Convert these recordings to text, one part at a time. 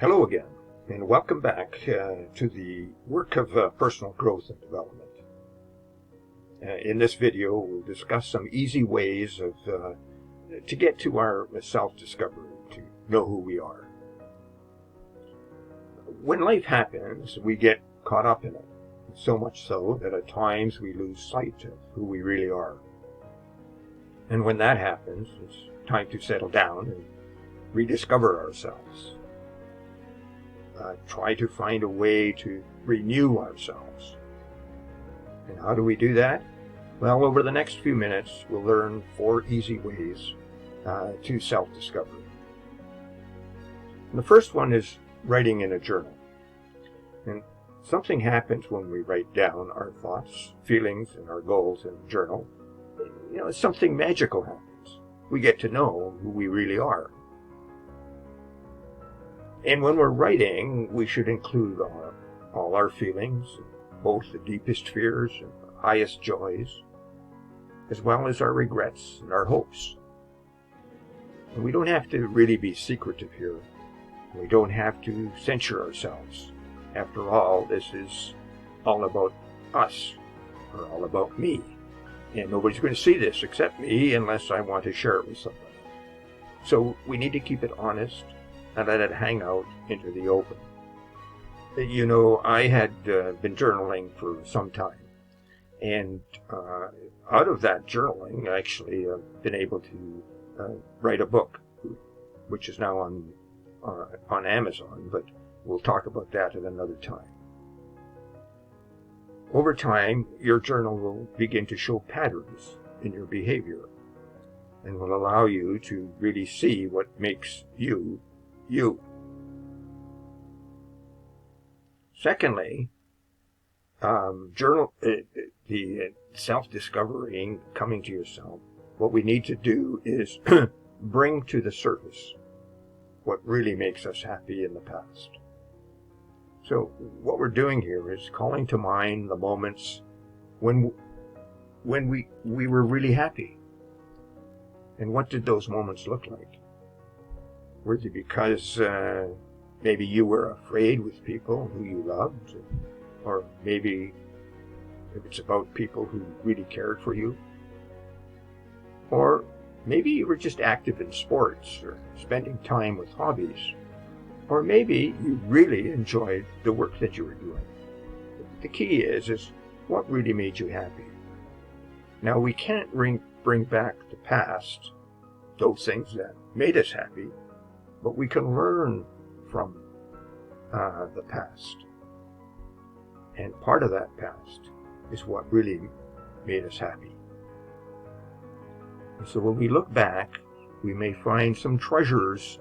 Hello again, and welcome back to the work of personal growth and development. In this video, we'll discuss some easy ways to get to our self-discovery, to know who we are. When life happens, we get caught up in it, so much so that at times we lose sight of who we really are. And when that happens, it's time to settle down and rediscover ourselves. Try to find a way to renew ourselves. And how do we do that? Well, over the next few minutes, we'll learn 4 easy ways to self-discovery. And the first one is writing in a journal. And something happens when we write down our thoughts, feelings, and our goals in a journal. Something magical happens. We get to know who we really are. And when we're writing, we should include all our feelings, both the deepest fears and the highest joys, as well as our regrets and our hopes. And we don't have to really be secretive here. We don't have to censure ourselves. After all, this is all about us, or all about me. And nobody's going to see this except me unless I want to share it with somebody. So we need to keep it honest and let it hang out into the open. I had been journaling for some time, and out of that journaling, I actually been able to write a book, which is now on Amazon, but we'll talk about that at another time. Over time, your journal will begin to show patterns in your behavior and will allow you to really see what makes you. Secondly, the self-discovering, coming to yourself, what we need to do is bring to the surface what really makes us happy in the past. So what we're doing here is calling to mind the moments when we were really happy. And what did those moments look like? Were they because maybe you were afraid with people who you loved? Or maybe it's about people who really cared for you? Or maybe you were just active in sports or spending time with hobbies? Or maybe you really enjoyed the work that you were doing? The key is what really made you happy? Now, we can't bring back the past, those things that made us happy, but we can learn from the past. And part of that past is what really made us happy. And so when we look back, we may find some treasures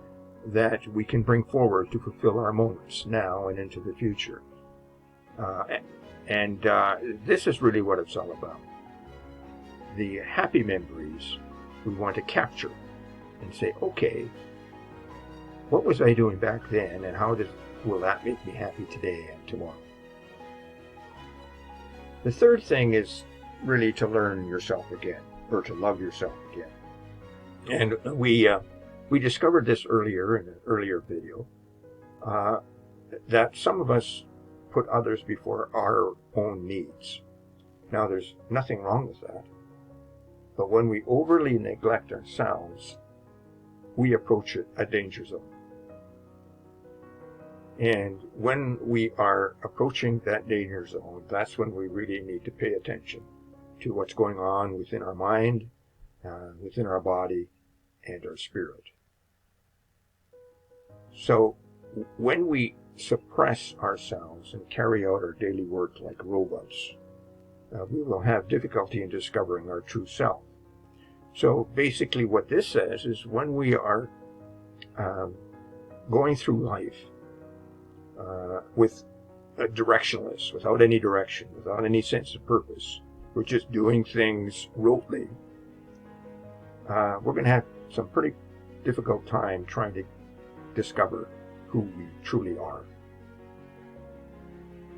that we can bring forward to fulfill our moments now and into the future. This is really what it's all about. The happy memories we want to capture and say, okay, what was I doing back then, and how will that make me happy today and tomorrow? The third thing is really to learn yourself again, or to love yourself again. And we discovered this earlier in an earlier video, that some of us put others before our own needs. Now, there's nothing wrong with that. But when we overly neglect ourselves, we approach a danger zone. And when we are approaching that danger zone, that's when we really need to pay attention to what's going on within our mind, within our body, and our spirit. So when we suppress ourselves and carry out our daily work like robots, we will have difficulty in discovering our true self. So basically what this says is when we are going through life with a directionless, without any direction, without any sense of purpose, we're just doing things rotely, we're going to have some pretty difficult time trying to discover who we truly are.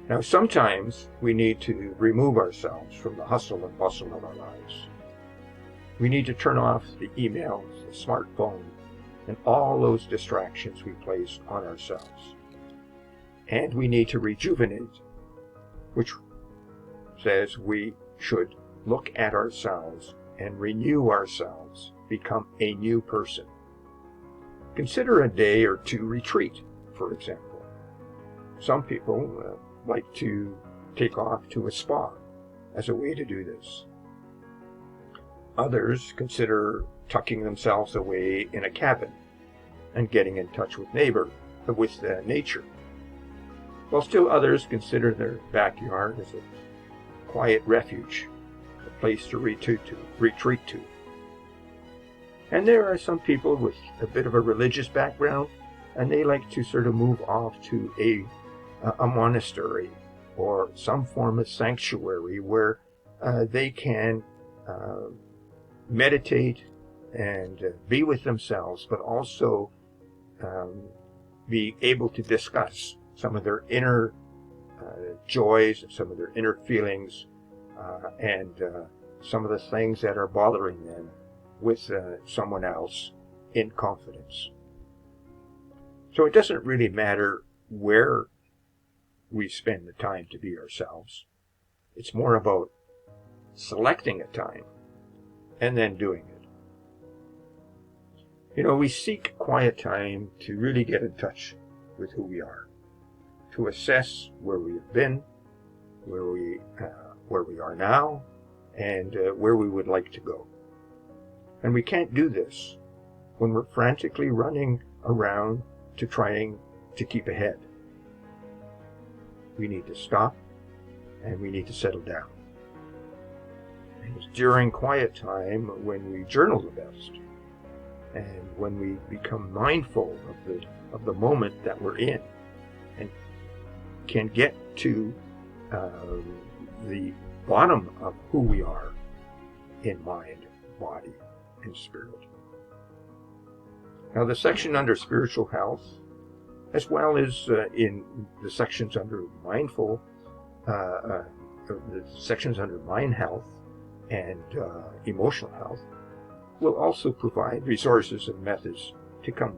Now, sometimes we need to remove ourselves from the hustle and bustle of our lives. We need to turn off the emails, the smartphone, and all those distractions we place on ourselves. And we need to rejuvenate, which says we should look at ourselves and renew ourselves, become a new person. Consider a day or two retreat, for example. Some people like to take off to a spa as a way to do this. Others consider tucking themselves away in a cabin and getting in touch with nature. While still others consider their backyard as a quiet refuge, a place to retreat to. And there are some people with a bit of a religious background, and they like to sort of move off to a monastery or some form of sanctuary where they can meditate and be with themselves, but also be able to discuss some of their inner joys, some of their inner feelings, and some of the things that are bothering them with someone else in confidence. So it doesn't really matter where we spend the time to be ourselves. It's more about selecting a time and then doing it. You know, we seek quiet time to really get in touch with who we are, to assess where we have been, where we are now, and where we would like to go. And we can't do this when we're frantically running around to trying to keep ahead. We need to stop and we need to settle down. And it's during quiet time when we journal the best, and when we become mindful of the moment that we're in, and can get to the bottom of who we are in mind, body, and spirit. Now, the section under spiritual health, as well as in the sections under mindful, the sections under mind health and emotional health, will also provide resources and methods to come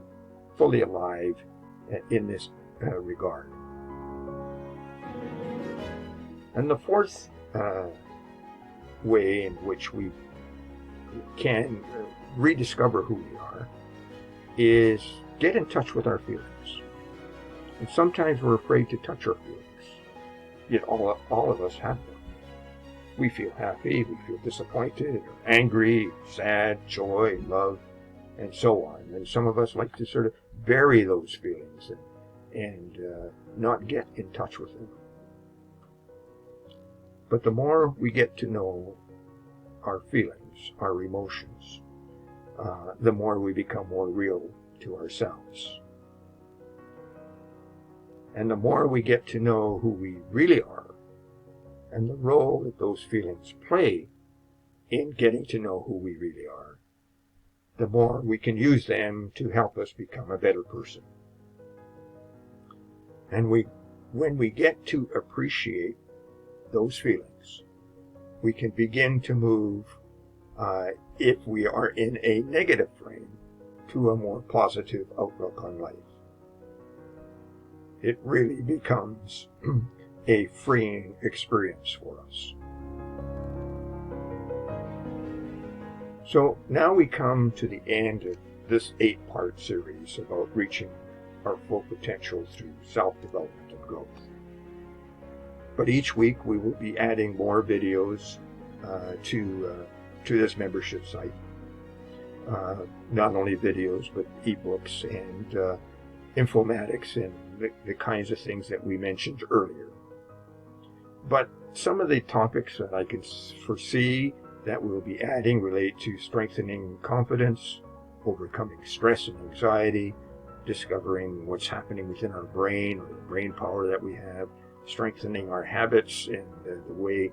fully alive in this regard. And the fourth way in which we can rediscover who we are is get in touch with our feelings. And sometimes we're afraid to touch our feelings, yet all of us have them. We feel happy, we feel disappointed, or angry, sad, joy, love, and so on. And some of us like to sort of bury those feelings and not get in touch with them. But the more we get to know our feelings, our emotions, the more we become more real to ourselves. And the more we get to know who we really are, and the role that those feelings play in getting to know who we really are, the more we can use them to help us become a better person. And when we get to appreciate those feelings, we can begin to move, if we are in a negative frame, to a more positive outlook on life. It really becomes a freeing experience for us. So now we come to the end of this 8-part series about reaching our full potential through self-development and growth. But each week we will be adding more videos to this membership site. Not only videos, but ebooks and informatics and the kinds of things that we mentioned earlier. But some of the topics that I can foresee that we'll be adding relate to strengthening confidence, overcoming stress and anxiety, discovering what's happening within our brain or the brain power that we have, strengthening our habits and the way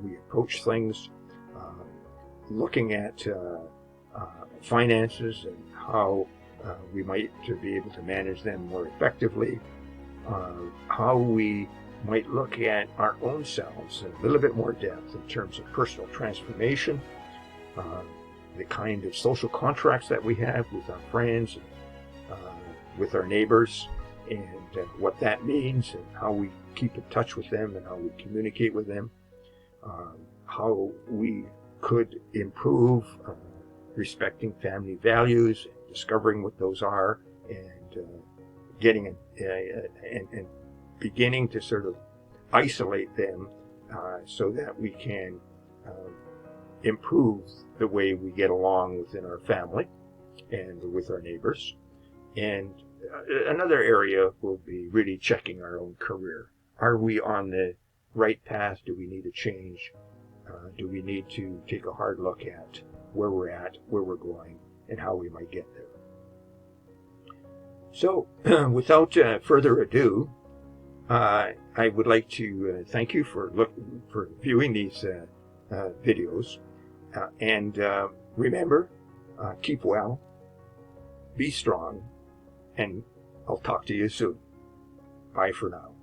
we approach things, looking at finances and how we might be able to manage them more effectively, how we might look at our own selves in a little bit more depth in terms of personal transformation, the kind of social contracts that we have with our friends, with our neighbors, and what that means, and how we keep in touch with them, and how we communicate with them, how we could improve respecting family values, discovering what those are, and getting and beginning to sort of isolate them so that we can improve the way we get along within our family and with our neighbors. And another area will be really checking our own career. Are we on the right path? Do we need to change? Do we need to take a hard look at where we're at, where we're going, and how we might get there? So, without further ado, I would like to thank you for viewing these videos, and remember, keep well, be strong, and I'll talk to you soon. Bye for now.